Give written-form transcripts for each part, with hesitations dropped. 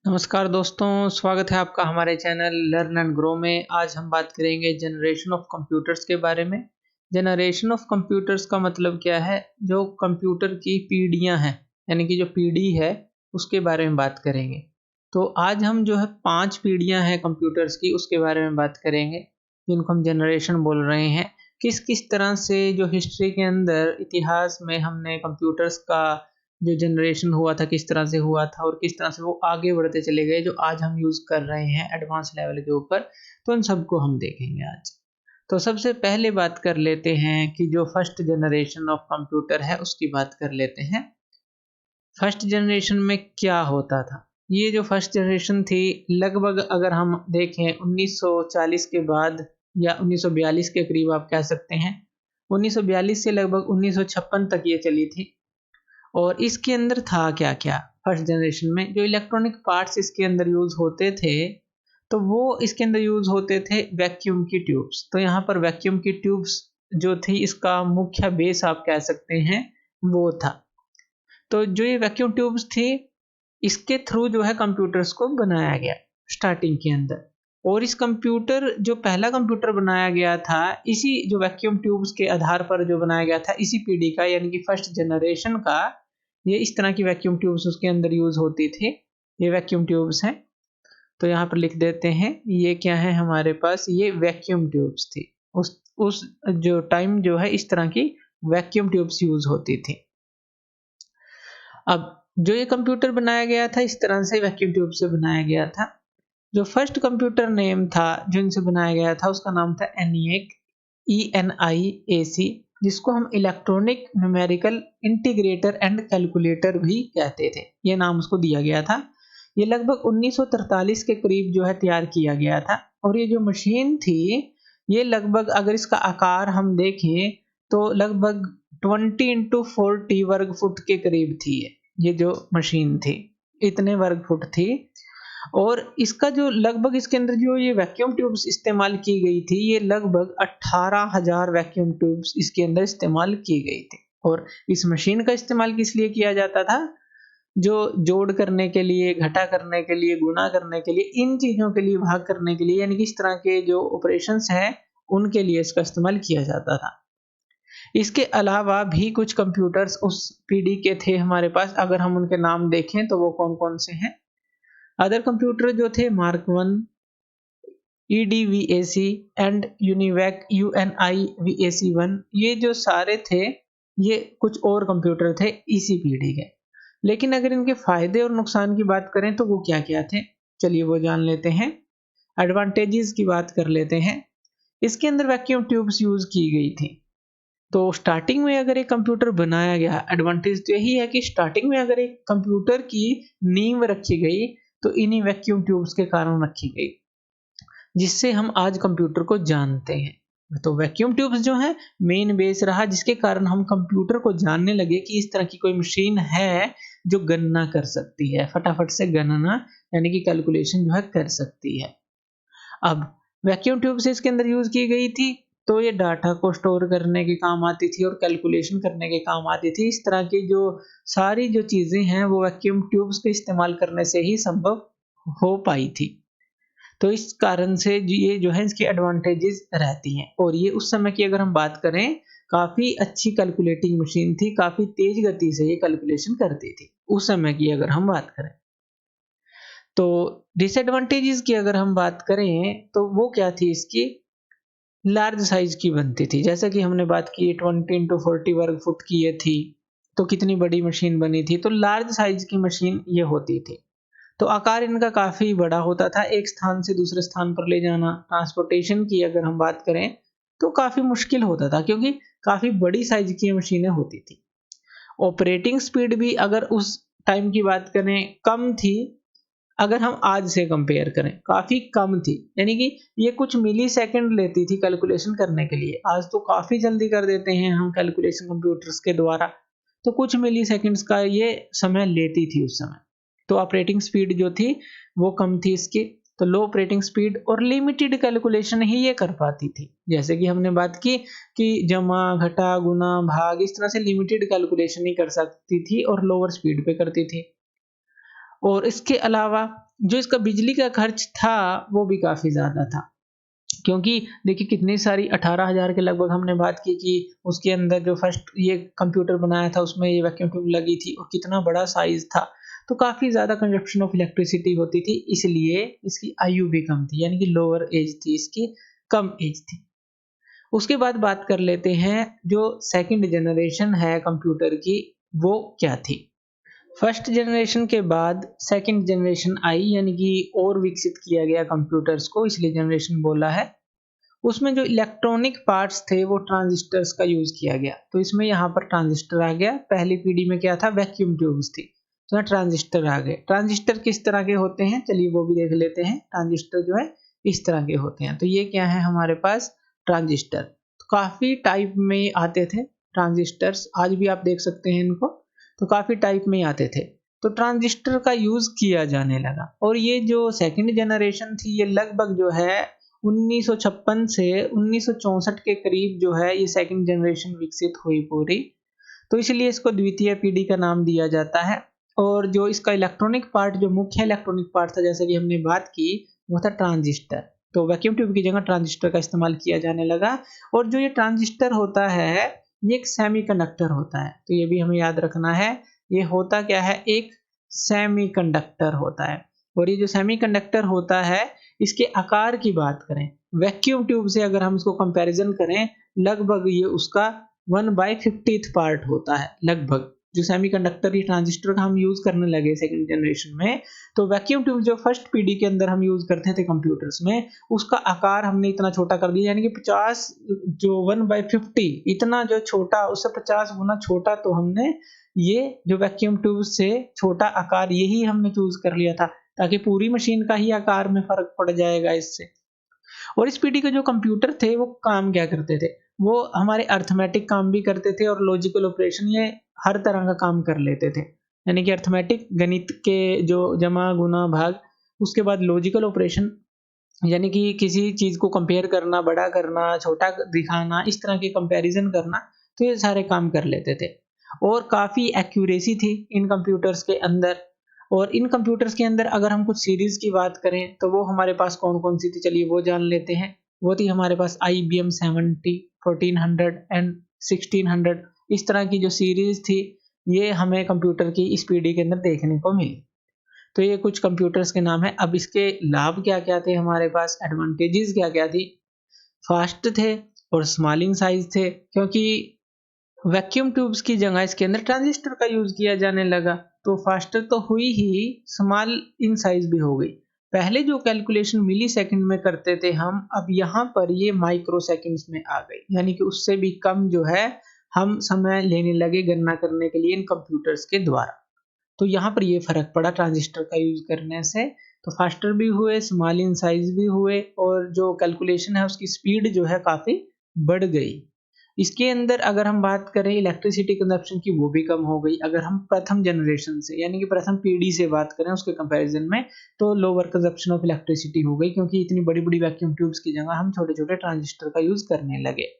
नमस्कार दोस्तों, स्वागत है आपका हमारे चैनल लर्न एंड ग्रो में। आज हम बात करेंगे जनरेशन ऑफ कंप्यूटर्स के बारे में। जनरेशन ऑफ कंप्यूटर्स का मतलब क्या है? जो कंप्यूटर की पीढ़ियां हैं, यानी कि जो पीढ़ी है उसके बारे में बात करेंगे। तो आज हम जो है 5 पीढ़ियां हैं कंप्यूटर्स की, उसके बारे में बात करेंगे, जिनको हम जनरेशन बोल रहे हैं। किस किस तरह से जो हिस्ट्री के अंदर, इतिहास में हमने कंप्यूटर्स का जो जनरेशन हुआ था किस तरह से हुआ था और किस तरह से वो आगे बढ़ते चले गए, जो आज हम यूज़ कर रहे हैं एडवांस लेवल के ऊपर। तो उन सबको हम देखेंगे आज। तो सबसे पहले बात कर लेते हैं कि जो फर्स्ट जनरेशन ऑफ कंप्यूटर है उसकी बात कर लेते हैं। फर्स्ट जनरेशन में क्या होता था? ये जो फर्स्ट जनरेशन थी, लगभग अगर हम देखें 1940 के बाद या 1942 के करीब आप कह सकते हैं। 1942 से लगभग 1956 तक ये चली थी। और इसके अंदर था क्या-क्या? फर्स्ट जनरेशन में जो इलेक्ट्रॉनिक पार्ट्स इसके अंदर यूज़ होते थे, तो वो इसके अंदर यूज़ होते थे वैक्यूम की ट्यूब्स। तो यहाँ पर वैक्यूम की ट्यूब्स जो थी, इसका मुख्य बेस आप कह सकते हैं, वो था। तो जो ये वैक्यूम ट्यूब्स थी, इसके थ्रू जो है कंप्यूटर्स को बनाया गया स्टार्टिंग के अंदर। और इस कंप्यूटर जो पहला कंप्यूटर बनाया गया था, इसी जो वैक्यूम ट्यूब्स के आधार पर जो बनाया गया था, इसी पीढ़ी का यानी कि फर्स्ट जनरेशन का, ये इस तरह की वैक्यूम ट्यूब्स उसके अंदर यूज़ होती थी। ये वैक्यूम ट्यूब्स हैं। तो यहाँ पर लिख देते हैं, ये क्या है हमारे पास, ये वैक्यूम ट्यूब्स थी। उस जो टाइम जो है इस तरह की वैक्यूम ट्यूब्स यूज़ होती थी। अब जो ये कंप्यूटर बनाया गया था, इस तरह से वैक्यूम ट्यूब से बनाया गया था। जो फर्स्ट कंप्यूटर नेम था जो इनसे बनाया गया था, उसका नाम था ENIAC, ENIAC, जिसको हम electronic numerical integrator and calculator भी कहते थे। ये नाम उसको दिया गया था। ये लगभग 1943 के करीब जो है तैयार किया गया था। और ये जो मशीन थी, ये लगभग अगर इसका आकार हम देखें तो लगभग 20 इंटू 40 वर्ग फुट के करीब थी। ये जो मशीन थी, इतने वर्ग फुट थी। और इसका जो लगभग इसके अंदर जो ये वैक्यूम ट्यूब्स इस्तेमाल की गई थी, ये लगभग 18,000 वैक्यूम ट्यूब्स इसके अंदर इस्तेमाल की गई थी। और इस मशीन का इस्तेमाल किस लिए किया जाता था? जो जोड़ करने के लिए, घटा करने के लिए, गुणा करने के लिए, इन चीज़ों के लिए, भाग करने के लिए, यानी कि इस तरह के जो ऑपरेशंस हैं, उनके लिए इसका इस्तेमाल किया जाता था। इसके अलावा भी कुछ कंप्यूटर्स उस पीढ़ी के थे हमारे पास। अगर हम उनके नाम देखें तो वो कौन-कौन से हैं? अदर कंप्यूटर जो थे mark 1, EDVAC and UNIVAC UNIVAC1, ये जो सारे थे, ये कुछ और कंप्यूटर थे इसी पीढ़ी के। लेकिन अगर इनके फायदे और नुकसान की बात करें तो वो क्या-क्या थे? चलिए वो जान लेते हैं। एडवांटेजेस की बात कर लेते हैं। इसके अंदर वैक्यूम ट्यूब्स यूज़ की गई थी। तो स्टार्टिंग में अगर एक कंप्यूटर बनाया गया, एडवांटेज तो यही है कि स्टार्टिंग में अगर एक कंप्यूटर की नींव रखी गई, तो इन्हीं वैक्यूम ट्यूब्स के कारण रखी गई, जिससे हम आज कंप्यूटर को जानते हैं। तो वैक्यूम ट्यूब्स जो है मेन बेस रहा, जिसके कारण हम कंप्यूटर को जानने लगे कि इस तरह की कोई मशीन है जो गणना कर सकती है, फटाफट से गणना यानी कि कैलकुलेशन जो है कर सकती है। अब वैक्यूम ट्यूब्स इसके अंदर यूज की गई थी, तो ये डाटा को स्टोर करने के काम आती थी और कैलकुलेशन करने के काम आती थी। इस तरह की जो सारी जो चीजें हैं, वो वैक्यूम ट्यूब्स के इस्तेमाल करने से ही संभव हो पाई थी। तो इस कारण से ये जो है इसकी एडवांटेजेस रहती हैं। और ये उस समय की अगर हम बात करें, काफी अच्छी कैलकुलेटिंग मशीन थी, काफी तेज गति से ये कैलकुलेशन करती थी उस समय की अगर हम बात करें। तो डिसएडवांटेजेस की अगर हम बात करें तो वो क्या थी इसकी? लार्ज साइज की बनती थी। जैसा कि हमने बात की 20 इंटू 40 वर्ग फुट की ये थी, तो कितनी बड़ी मशीन बनी थी। तो लार्ज साइज की मशीन ये होती थी। तो आकार इनका काफ़ी बड़ा होता था। एक स्थान से दूसरे स्थान पर ले जाना, ट्रांसपोर्टेशन की अगर हम बात करें तो काफ़ी मुश्किल होता था, क्योंकि काफ़ी बड़ी साइज़ की मशीनें होती थी। ऑपरेटिंग स्पीड भी अगर उस टाइम की बात करें कम थी, अगर हम आज से कंपेयर करें काफ़ी कम थी। यानी कि ये कुछ मिलीसेकंड लेती थी कैलकुलेशन करने के लिए। आज तो काफ़ी जल्दी कर देते हैं हम कैलकुलेशन कंप्यूटर्स के द्वारा। तो कुछ मिलीसेकंड्स का ये समय लेती थी उस समय। तो ऑपरेटिंग स्पीड जो थी वो कम थी इसकी। तो लो ऑपरेटिंग स्पीड और लिमिटेड कैलकुलेशन ही ये कर पाती थी। जैसे कि हमने बात की कि जमा, घटा, गुना, भाग, इस तरह से लिमिटेड कैलकुलेशन ही कर सकती थी और लोअर स्पीड पे करती थी। और इसके अलावा जो इसका बिजली का खर्च था वो भी काफ़ी ज़्यादा था, क्योंकि देखिए कितनी सारी 18,000 के लगभग हमने बात की कि उसके अंदर जो फर्स्ट ये कंप्यूटर बनाया था उसमें ये वैक्यूम ट्यूब लगी थी और कितना बड़ा साइज़ था, तो काफ़ी ज़्यादा कंजप्शन ऑफ इलेक्ट्रिसिटी होती थी, इसलिए इसकी आयु भी कम थी, यानी कि लोअर एज थी इसकी, कम एज थी। उसके बाद बात कर लेते हैं जो सेकंड जनरेशन है कंप्यूटर की, वो क्या थी। फर्स्ट जनरेशन के बाद सेकंड जनरेशन आई, यानी कि और विकसित किया गया कंप्यूटर्स को, इसलिए जनरेशन बोला है। उसमें जो इलेक्ट्रॉनिक पार्ट्स थे वो ट्रांजिस्टर्स का यूज किया गया, तो इसमें यहाँ पर ट्रांजिस्टर आ गया। पहली पीढ़ी में क्या था, वैक्यूम ट्यूब्स थी, तो यहाँ ट्रांजिस्टर आ गए। ट्रांजिस्टर किस तरह के होते हैं, चलिए वो भी देख लेते हैं। ट्रांजिस्टर जो है इस तरह के होते हैं, तो ये क्या है हमारे पास, ट्रांजिस्टर। तो काफी टाइप में आते थे ट्रांजिस्टर्स, आज भी आप देख सकते हैं इनको, तो काफी टाइप में आते थे। तो ट्रांजिस्टर का यूज किया जाने लगा, और ये जो सेकंड जनरेशन थी ये लगभग जो है 1956 से 1964 के करीब जो है ये सेकंड जनरेशन विकसित हुई पूरी, तो इसलिए इसको द्वितीय पीढ़ी का नाम दिया जाता है। और जो इसका इलेक्ट्रॉनिक पार्ट, जो मुख्य इलेक्ट्रॉनिक पार्ट था, जैसे कि हमने बात की, वो था ट्रांजिस्टर। तो वैक्यूम ट्यूब की जगह ट्रांजिस्टर का इस्तेमाल किया जाने लगा। और जो ये ट्रांजिस्टर होता है ये एक सेमीकंडक्टर होता है, तो ये भी हमें याद रखना है। ये होता क्या है, एक सेमीकंडक्टर होता है। और ये जो सेमीकंडक्टर होता है इसके आकार की बात करें, वैक्यूम ट्यूब से अगर हम इसको कंपैरिजन करें, लगभग ये उसका 1/50th पार्ट होता है लगभग। जो सेमीकंडक्टर ये ट्रांजिस्टर का हम यूज करने लगे सेकंड जनरेशन में, तो वैक्यूम ट्यूब जो फर्स्ट पीढ़ी के अंदर हम यूज करते थे कंप्यूटर्स में, उसका आकार हमने इतना छोटा कर दिया, यानी कि 50 जो 1/50 इतना जो छोटा, उससे 50 गुना छोटा, तो हमने ये जो वैक्यूम ट्यूब से छोटा आकार यही हमने चूज कर लिया था, ताकि पूरी मशीन का ही आकार में फर्क पड़ जाएगा इससे। और इस पीढ़ी के जो कंप्यूटर थे वो काम क्या करते थे, वो हमारे अर्थमेटिक काम भी करते थे और लॉजिकल ऑपरेशन, ये हर तरह का काम कर लेते थे। यानी कि अर्थमेटिक गणित के जो जमा गुना भाग, उसके बाद लॉजिकल ऑपरेशन, यानी कि किसी चीज को कंपेयर करना, बड़ा करना, छोटा दिखाना, इस तरह के कंपैरिजन करना, तो ये सारे काम कर लेते थे। और काफी एक्यूरेसी थी इन कंप्यूटर्स के अंदर। और इन कंप्यूटर्स के अंदर अगर हम कुछ सीरीज की बात करें तो वो हमारे पास कौन कौन सी थी, चलिए वो जान लेते हैं। वो थी हमारे पास IBM 70, 1400 एंड 1600, इस तरह की जो सीरीज थी ये हमें कंप्यूटर की इस पीढ़ी के अंदर देखने को मिली। तो ये कुछ कंप्यूटर्स के नाम है। अब इसके लाभ क्या क्या थे हमारे पास, एडवांटेजेस क्या क्या थी, फास्ट थे और स्मॉलिंग साइज थे, क्योंकि वैक्यूम ट्यूब्स की जगह इसके अंदर ट्रांजिस्टर का यूज किया जाने लगा, तो फास्टर तो हुई ही, स्मॉल इन साइज भी हो गई। पहले जो कैलकुलेशन मिली सेकंड में करते थे हम, अब यहाँ पर ये माइक्रो सेकंड्स में आ गई, यानी कि उससे भी कम जो है हम समय लेने लगे गणना करने के लिए इन कंप्यूटर्स के द्वारा। तो यहाँ पर ये फर्क पड़ा ट्रांजिस्टर का यूज करने से, तो फास्टर भी हुए, स्मॉल इन साइज भी हुए, और जो कैलकुलेशन है उसकी स्पीड जो है काफी बढ़ गई। इसके अंदर अगर हम बात करें इलेक्ट्रिसिटी कंजप्शन की, वो भी कम हो गई। अगर हम प्रथम जनरेशन से, यानी कि प्रथम पीढ़ी से बात करें उसके कंपैरिजन में, तो लोअर कंजप्शन ऑफ इलेक्ट्रिसिटी हो गई, क्योंकि इतनी बड़ी बड़ी वैक्यूम ट्यूब्स की जगह हम छोटे छोटे ट्रांजिस्टर का यूज करने लगे।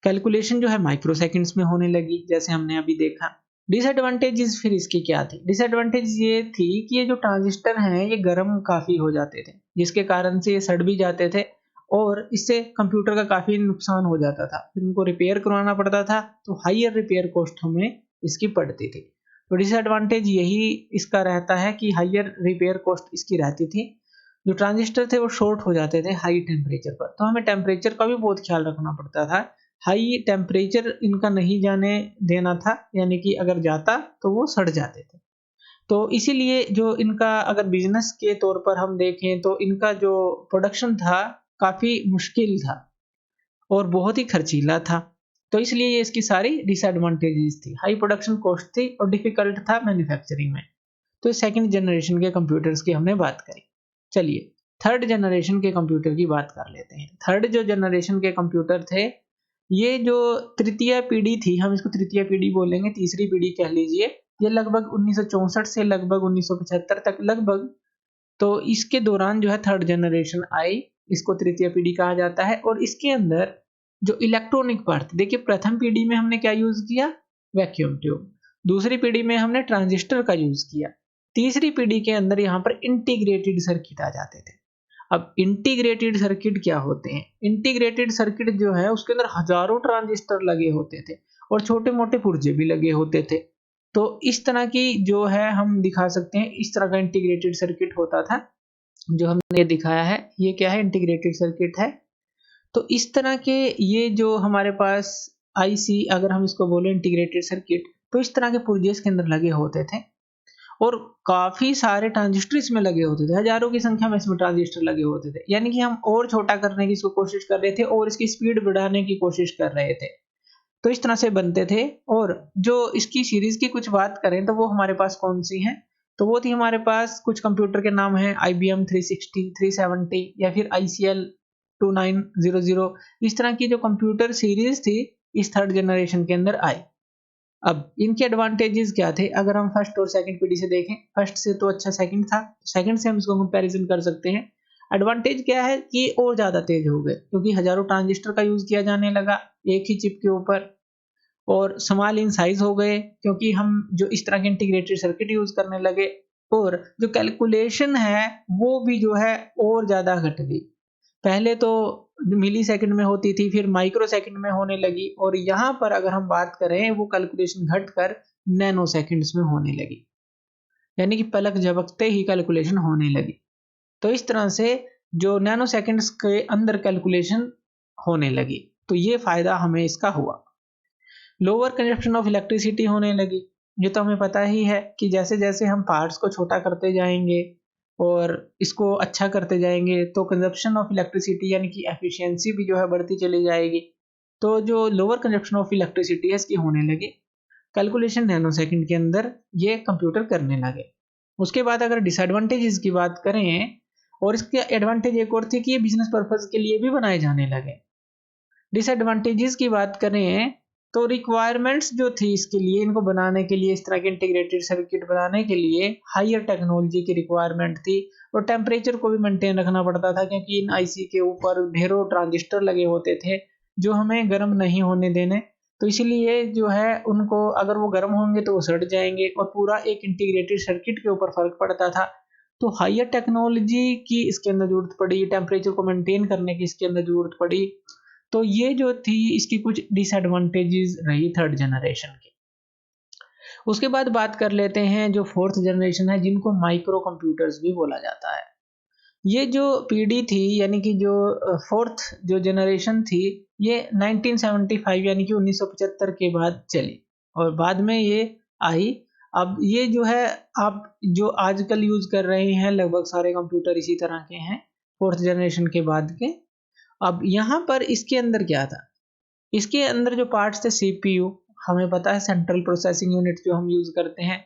कैलकुलेशन जो है माइक्रो सेकंड्स में होने लगी, जैसे हमने अभी देखा। डिसएडवांटेजेस फिर इसकी क्या थी, डिसएडवांटेज ये थी कि ये जो ट्रांजिस्टर हैं ये गर्म काफी हो जाते थे, जिसके कारण से ये सड़ भी जाते थे, और इससे कंप्यूटर का काफी नुकसान हो जाता था, फिर उनको रिपेयर करवाना पड़ता था, तो हाईयर रिपेयर कॉस्ट हमें इसकी पड़ती थी। तो डिसएडवांटेज यही इसका रहता है कि हाईयर रिपेयर कॉस्ट इसकी रहती थी। जो ट्रांजिस्टर थे वो शॉर्ट हो जाते थे हाई टेम्परेचर पर, तो हमें टेम्परेचर का भी बहुत ख्याल रखना पड़ता था। हाई टेम्परेचर इनका नहीं जाने देना था, यानी कि अगर जाता तो वो सड़ जाते थे। तो इसीलिए जो इनका अगर बिजनेस के तौर पर हम देखें तो इनका जो प्रोडक्शन था काफी मुश्किल था और बहुत ही खर्चीला था। तो इसलिए ये इसकी सारी डिसएडवांटेजेस थी, हाई प्रोडक्शन कॉस्ट थी और डिफिकल्ट था मैन्युफैक्चरिंग में। तो सेकंड जनरेशन के कंप्यूटर्स की हमने बात करी। चलिए थर्ड जनरेशन के कंप्यूटर की बात कर लेते हैं। थर्ड जो जनरेशन के कंप्यूटर थे, ये जो तृतीय पीढ़ी थी, हम इसको तृतीय पीढ़ी बोलेंगे, तीसरी पीढ़ी कह लीजिए, ये लगभग 1964 से लगभग 1975 तक लगभग, तो इसके दौरान जो है थर्ड जनरेशन आई, इसको तृतीय पीढ़ी कहा जाता है। और इसके अंदर जो इलेक्ट्रॉनिक पार्ट, देखिए प्रथम पीढ़ी में हमने क्या यूज किया, वैक्यूम ट्यूब, दूसरी पीढ़ी में हमने ट्रांजिस्टर का यूज किया। तीसरी पीढ़ी के अंदर यहाँ पर इंटीग्रेटेड सर्किट आ जाते थे। अब इंटीग्रेटेड सर्किट क्या होते हैं? इंटीग्रेटेड सर्किट जो है उसके अंदर हजारों ट्रांजिस्टर लगे होते थे और छोटे मोटे पुर्जे भी लगे होते थे। तो इस तरह की जो है हम दिखा सकते हैं, इस तरह का इंटीग्रेटेड सर्किट होता था जो हमने दिखाया है। ये क्या है? इंटीग्रेटेड सर्किट है। तो इस तरह के ये जो हमारे पास आईसी, अगर हम इसको बोले इंटीग्रेटेड सर्किट, तो इस तरह के पुर्जे इसके अंदर लगे होते थे और काफी सारे ट्रांजिस्टर इसमें लगे होते थे, हजारों की संख्या में इसमें ट्रांजिस्टर लगे होते थे। यानी कि हम और छोटा करने की इसको कोशिश कर रहे थे और इसकी स्पीड बढ़ाने की कोशिश कर रहे थे। तो इस तरह से बनते थे। और जो इसकी सीरीज की कुछ बात करें तो वो हमारे पास कौन सी है? तो वो थी हमारे पास कुछ कंप्यूटर के नाम है IBM 360, 370 या फिर ICL 2900। इस तरह की जो कंप्यूटर सीरीज थी इस थर्ड जनरेशन के अंदर आई। अब इनके एडवांटेजेस क्या थे? अगर हम फर्स्ट और सेकंड पीढ़ी से देखें, फर्स्ट से तो अच्छा सेकंड था, सेकंड से हम इसको कंपैरिजन कर सकते हैं। एडवांटेज क्या है कि और ज्यादा तेज हो गए क्योंकि हजारों ट्रांजिस्टर का यूज किया जाने लगा एक ही चिप के ऊपर, और स्मॉल इन साइज हो गए क्योंकि हम जो इस तरह के इंटीग्रेटेड सर्किट यूज करने लगे, और जो कैलकुलेशन है वो भी जो है और ज्यादा घट गई। पहले तो मिली सेकंड में होती थी, फिर माइक्रो सेकंड में होने लगी, और यहाँ पर अगर हम बात करें वो कैलकुलेशन घटकर नैनो सेकंड्स में होने लगी, यानी कि पलक झपकते ही कैलकुलेशन होने लगी। तो इस तरह से जो नैनो सेकंड्स के अंदर कैलकुलेशन होने लगी, तो ये फायदा हमें इसका हुआ। लोअर कंजप्शन ऑफ इलेक्ट्रिसिटी होने लगी। ये तो हमें पता ही है कि जैसे जैसे हम पार्ट्स को छोटा करते जाएंगे और इसको अच्छा करते जाएंगे तो कंजप्शन ऑफ इलेक्ट्रिसिटी यानी कि एफिशिएंसी भी जो है बढ़ती चली जाएगी। तो जो लोअर कंजप्शन ऑफ इलेक्ट्रिसिटी है इसकी होने लगी। कैलकुलेशन नैनो सेकंड के अंदर ये कंप्यूटर करने लगे। उसके बाद अगर डिसएडवांटेजेस की बात करें, और इसके एडवांटेज एक और थी कि ये बिजनेस पर्पज के लिए भी बनाए जाने लगे। डिसएडवांटेजेस की बात करें तो रिक्वायरमेंट्स जो थी इसके लिए, इनको बनाने के लिए, इस तरह के इंटीग्रेटेड सर्किट बनाने के लिए हायर टेक्नोलॉजी की रिक्वायरमेंट थी, और टेम्परेचर को भी मेंटेन रखना पड़ता था क्योंकि इन आईसी के ऊपर ढेरों ट्रांजिस्टर लगे होते थे जो हमें गर्म नहीं होने देने। तो इसलिए जो है उनको, अगर वो गर्म होंगे तो वो सड़ जाएंगे और पूरा एक इंटीग्रेटेड सर्किट के ऊपर फर्क पड़ता था। तो हायर टेक्नोलॉजी की इसके अंदर जरूरत पड़ी, टेम्परेचर को मेंटेन करने की इसके अंदर जरूरत पड़ी। तो ये जो थी इसकी कुछ डिसएडवांटेजेस रही थर्ड जनरेशन की। उसके बाद बात कर लेते हैं जो फोर्थ जनरेशन है, जिनको माइक्रो कंप्यूटर्स भी बोला जाता है। ये जो पीढ़ी थी यानी कि जो फोर्थ जो जनरेशन थी, ये 1975 यानी कि 1975 के बाद चली और बाद में ये आई। अब ये जो है आप जो आजकल यूज कर रहे हैं लगभग सारे कंप्यूटर इसी तरह के हैं फोर्थ जनरेशन के बाद के। अब यहाँ पर इसके अंदर क्या था? इसके अंदर जो पार्ट्स थे सीपीयू, हमें पता है सेंट्रल प्रोसेसिंग यूनिट जो हम यूज करते हैं,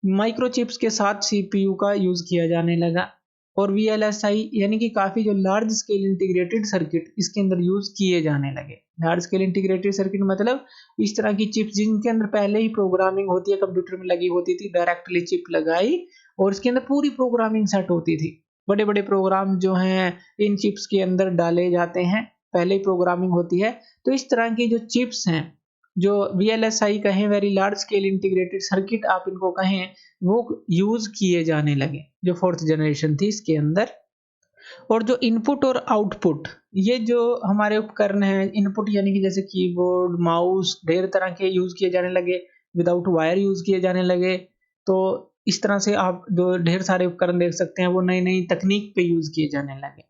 माइक्रोचिप्स के साथ सीपीयू का यूज किया जाने लगा, और वीएलएसआई यानी कि काफी जो लार्ज स्केल इंटीग्रेटेड सर्किट इसके अंदर यूज किए जाने लगे। लार्ज स्केल इंटीग्रेटेड सर्किट मतलब इस तरह की चिप्स जिनके अंदर पहले ही प्रोग्रामिंग होती है, कंप्यूटर में लगी होती थी, डायरेक्टली चिप लगाई और इसके अंदर पूरी प्रोग्रामिंग सेट होती थी। बड़े बड़े प्रोग्राम जो हैं इन चिप्स के अंदर डाले जाते हैं, पहले ही प्रोग्रामिंग होती है। तो इस तरह की जो चिप्स हैं, जो वीएलएसआई कहें, very large scale integrated circuit आप इनको कहें, वो यूज किए जाने लगे जो फोर्थ जनरेशन थी इसके अंदर। और जो इनपुट और आउटपुट, ये जो हमारे उपकरण हैं, इनपुट यानी कि जैसे कीबोर्ड, माउस, ढेर तरह के यूज किए जाने लगे, विदाउट वायर यूज किए जाने लगे। तो इस तरह से आप जो ढेर सारे उपकरण देख सकते हैं वो नई नई तकनीक पे यूज किए जाने लगे।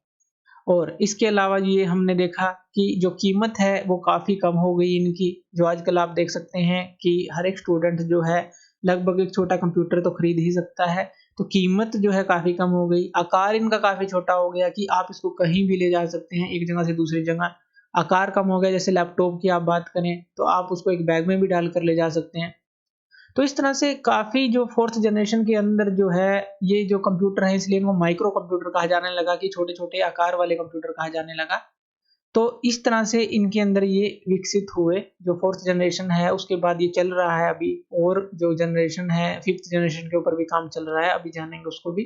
और इसके अलावा ये हमने देखा कि जो कीमत है वो काफ़ी कम हो गई इनकी। जो आजकल आप देख सकते हैं कि हर एक स्टूडेंट जो है लगभग एक छोटा कंप्यूटर तो खरीद ही सकता है। तो कीमत जो है काफ़ी कम हो गई, आकार इनका काफ़ी छोटा हो गया कि आप इसको कहीं भी ले जा सकते हैं, एक जगह से दूसरी जगह। आकार कम हो गया, जैसे लैपटॉप की आप बात करें तो आप उसको एक बैग में भी डाल कर ले जा सकते हैं। तो इस तरह से काफ़ी जो फोर्थ जनरेशन के अंदर जो है ये जो कंप्यूटर है, इसलिए इनको माइक्रो कंप्यूटर कहा जाने लगा कि छोटे छोटे आकार वाले कंप्यूटर कहा जाने लगा। तो इस तरह से इनके अंदर ये विकसित हुए। जो फोर्थ जनरेशन है उसके बाद ये चल रहा है अभी, और जो जनरेशन है फिफ्थ जनरेशन के ऊपर भी काम चल रहा है, अभी जानेंगे उसको भी।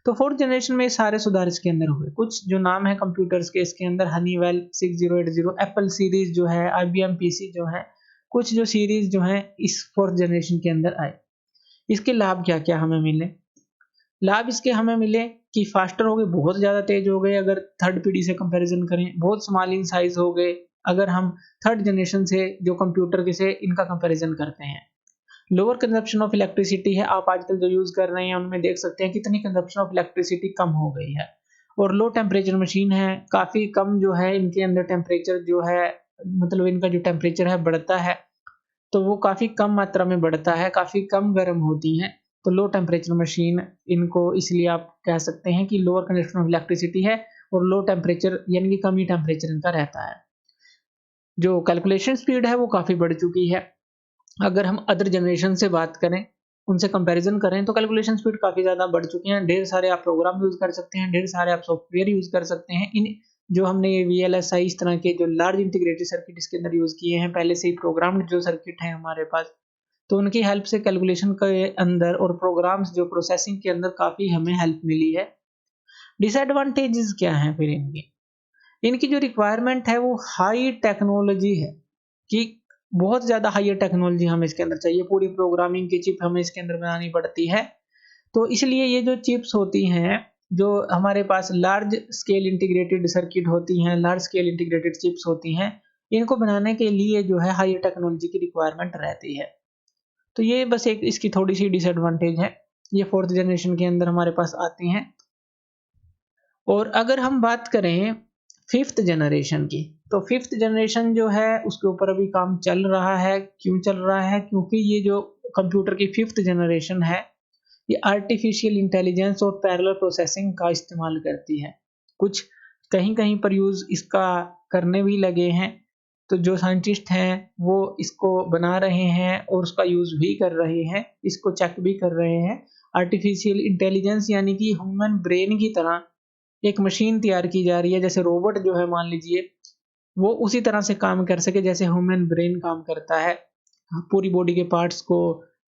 तो फोर्थ जनरेशन में सारे सुधार इसके अंदर हुए। कुछ जो नाम है कंप्यूटर्स के इसके अंदर, हनीवेल 6080, एप्पल सीरीज जो है, IBM PC जो है, कुछ जो सीरीज जो है इस फोर्थ जनरेशन के अंदर आए। इसके लाभ क्या-क्या हमें मिले? लाभ इसके हमें मिले कि फास्टर हो गए, बहुत ज़्यादा तेज़ हो गए अगर थर्ड पीढ़ी से कंपैरिज़न करें, बहुत स्मॉल इन साइज़ हो गए, अगर हम थर्ड जनरेशन से जो कंप्यूटर के से इनका कंपैरिज़न करते हैं। लोअर कंज़म्पशन ऑफ इलेक्ट्रिसिटी है, आप आजकल जो यूज़ कर रहे हैं उनमें देख सकते हैं कितनी कंज़म्पशन ऑफ इलेक्ट्रिसिटी कम हो गई है। और लो टेम्परेचर मशीन है, काफ़ी कम जो है इनके अंदर टेम्परेचर जो है मतलब इनका जो टेम्परेचर है बढ़ता है, तो वो काफ़ी कम मात्रा में बढ़ता है, काफ़ी कम गर्म होती हैं। तो लो टेम्परेचर मशीन इनको इसलिए आप कह सकते हैं कि लोअर कंज़म्पशन ऑफ इलेक्ट्रिसिटी है और लो टेम्परेचर यानी कि कम ही टेम्परेचर इनका रहता है। जो कैलकुलेशन स्पीड है वो काफ़ी बढ़ चुकी है। अगर हम अदर जनरेशन से बात करें, उनसे कंपैरिज़न करें तो कैलकुलेशन स्पीड काफ़ी ज़्यादा बढ़ चुकी हैं। ढेर सारे आप प्रोग्राम यूज़ कर सकते हैं, ढेर सारे आप सॉफ्टवेयर यूज़ कर सकते हैं। इन जो हमने ये वीएलएसआई इस तरह के जो लार्ज इंटीग्रेटेड सर्किट इसके अंदर यूज़ किए हैं, पहले से ही प्रोग्राम्ड जो सर्किट हैं हमारे पास, तो उनकी हेल्प से कैलकुलेशन के अंदर और प्रोग्राम्स जो प्रोसेसिंग के अंदर काफ़ी हमें हेल्प मिली है। डिसएडवांटेजेस क्या हैं फिर इनके? इनकी जो रिक्वायरमेंट है वो हाई टेक्नोलॉजी है कि बहुत ज़्यादा हायर टेक्नोलॉजी हमें इसके अंदर चाहिए, पूरी प्रोग्रामिंग की चिप हमें इसके अंदर बनानी पड़ती है। तो इसलिए ये जो चिप्स होती हैं, जो हमारे पास लार्ज स्केल इंटीग्रेटेड सर्किट होती हैं, लार्ज स्केल इंटीग्रेटेड चिप्स होती हैं, इनको बनाने के लिए जो है हायर टेक्नोलॉजी की रिक्वायरमेंट रहती है। तो ये बस एक इसकी थोड़ी-सी डिसएडवांटेज है। ये 4th जनरेशन के अंदर हमारे पास आती हैं। और अगर हम बात करें 5th जनरेशन की, तो 5th जनरेशन जो है उसके ऊपर अभी काम चल रहा है। क्यों चल रहा है? क्योंकि ये जो कंप्यूटर की 5th जनरेशन है, ये आर्टिफिशियल इंटेलिजेंस और पैरेलल प्रोसेसिंग का इस्तेमाल करती है। कुछ कहीं-कहीं पर यूज़ इसका करने भी लगे हैं, तो जो साइंटिस्ट हैं वो इसको बना रहे हैं और उसका यूज़ भी कर रहे हैं, इसको चेक भी कर रहे हैं। आर्टिफिशियल इंटेलिजेंस यानी कि ह्यूमन ब्रेन की तरह एक मशीन तैयार की जा रही है, जैसे रोबोट जो है मान लीजिए, वो उसी तरह से काम कर सके जैसे ह्यूमन ब्रेन काम करता है। पूरी बॉडी के पार्ट्स को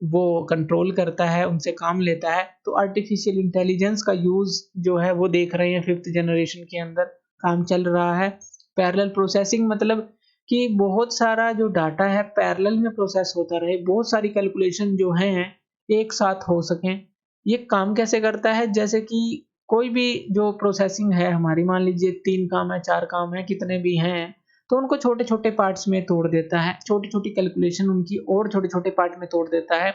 वो कंट्रोल करता है, उनसे काम लेता है। तो आर्टिफिशियल इंटेलिजेंस का यूज़ जो है वो देख रहे हैं 5th जनरेशन के अंदर काम चल रहा है। पैरेलल प्रोसेसिंग मतलब कि बहुत सारा जो डाटा है पैरेलल में प्रोसेस होता रहे, बहुत सारी कैलकुलेशन जो हैं एक साथ हो सकें। ये काम कैसे करता है? जैसे कि कोई भी जो प्रोसेसिंग है हमारी, मान लीजिए 3 काम है, 4 काम है, कितने भी हैं, तो उनको छोटे-छोटे पार्ट्स में तोड़ देता है। छोटी-छोटी कैलकुलेशन उनकी और छोटे-छोटे पार्ट में तोड़ देता है।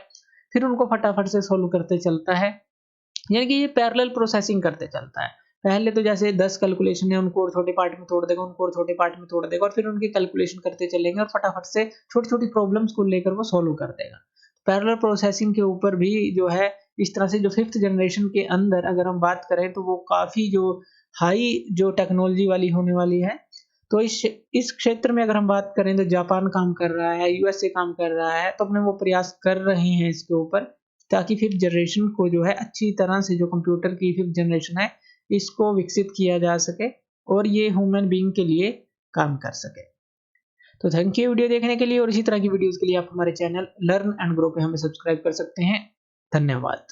फिर उनको फटाफट से सॉल्व करते चलता है। यानी कि ये पैरेलल प्रोसेसिंग करते चलता है। पहले तो जैसे 10 कैलकुलेशन है उनको और छोटे पार्ट में तोड़ देगा, उनको और छोटे पार्ट में तोड़ देगा और फिर उनकी कैलकुलेशन करते चलेंगे और फटाफट से छोटी-छोटी प्रॉब्लम्स को लेकर वो सॉल्व कर देगा। पैरेलल प्रोसेसिंग के ऊपर भी जो है इस तरह से जो 5th जनरेशन के अंदर अगर हम बात करें तो वो काफ़ी जो हाई जो टेक्नोलॉजी वाली होने वाली है। तो इस क्षेत्र में अगर हम बात करें तो जापान काम कर रहा है, यूएसए काम कर रहा है, तो अपने वो प्रयास कर रहे हैं इसके ऊपर ताकि 5th जनरेशन को जो है अच्छी तरह से जो कंप्यूटर की 5th जनरेशन है, इसको विकसित किया जा सके और ये ह्यूमन बीइंग के लिए काम कर सके। तो थैंक यू वीडियो देखने के लिए और इसी तरह की वीडियोज़ के लिए आप हमारे चैनल लर्न एंड ग्रो पे हमें सब्सक्राइब कर सकते हैं। धन्यवाद।